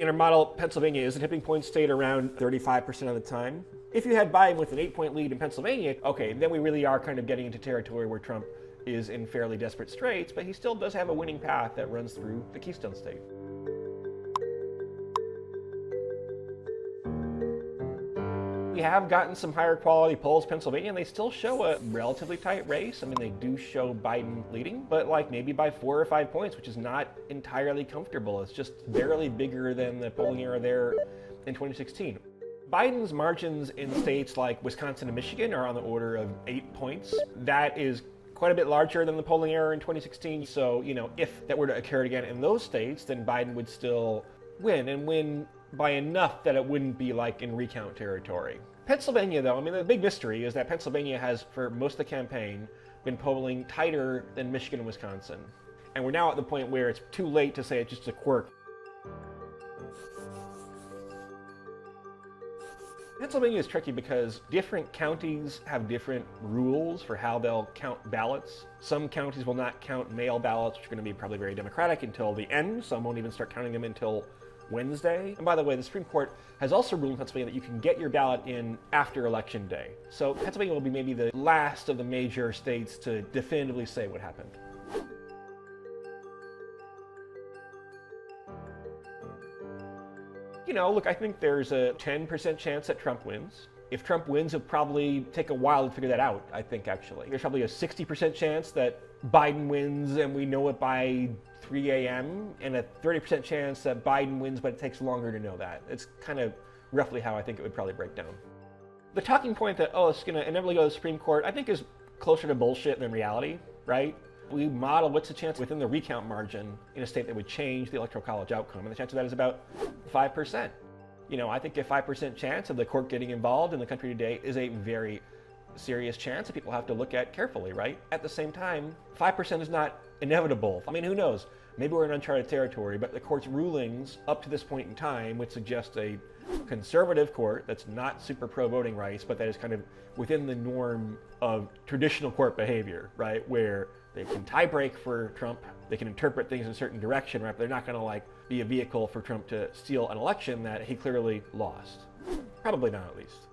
In our model, Pennsylvania is a tipping point state around 35% of the time. If you had Biden with an 8-point lead in Pennsylvania, okay, then we really are kind of getting into territory where Trump is in fairly desperate straits, but he still does have a winning path that runs through the Keystone State. We have gotten some higher quality polls, Pennsylvania, and they still show a relatively tight race. I mean, they do show Biden leading, but like maybe by 4 or 5 points, which is not entirely comfortable. It's just barely bigger than the polling error there in 2016. Biden's margins in states like Wisconsin and Michigan are on the order of 8 points. That is quite a bit larger than the polling error in 2016. So, if that were to occur again in those states, then Biden would still win, and win by enough that it wouldn't be like in recount territory. Pennsylvania, though, I mean, the big mystery is that Pennsylvania has, for most of the campaign, been polling tighter than Michigan and Wisconsin. And we're now at the point where it's too late to say it's just a quirk. Pennsylvania is tricky because different counties have different rules for how they'll count ballots. Some counties will not count mail ballots, which are going to be probably very Democratic, until the end. Some won't even start counting them until Wednesday. And by the way, the Supreme Court has also ruled in Pennsylvania that you can get your ballot in after Election Day. So Pennsylvania will be maybe the last of the major states to definitively say what happened. Look, I think there's a 10% chance that Trump wins. If Trump wins, it'll probably take a while to figure that out, I think, actually. There's probably a 60% chance that Biden wins and we know it by 3 a.m., and a 30% chance that Biden wins, but it takes longer to know that. It's kind of roughly how I think it would probably break down. The talking point that, it's going to inevitably go to the Supreme Court, I think is closer to bullshit than reality, right? We model what's the chance within the recount margin in a state that would change the Electoral College outcome, and the chance of that is about 5%. I think a 5% chance of the court getting involved in the country today is a very serious chance that people have to look at carefully, right? At the same time, 5% is not inevitable. I mean, who knows? Maybe we're in uncharted territory, but the court's rulings up to this point in time would suggest a conservative court that's not super pro-voting rights, but that is kind of within the norm of traditional court behavior, right? Where they can tie break for Trump, they can interpret things in a certain direction, right? But they're not going to be a vehicle for Trump to steal an election that he clearly lost. Probably not, at least.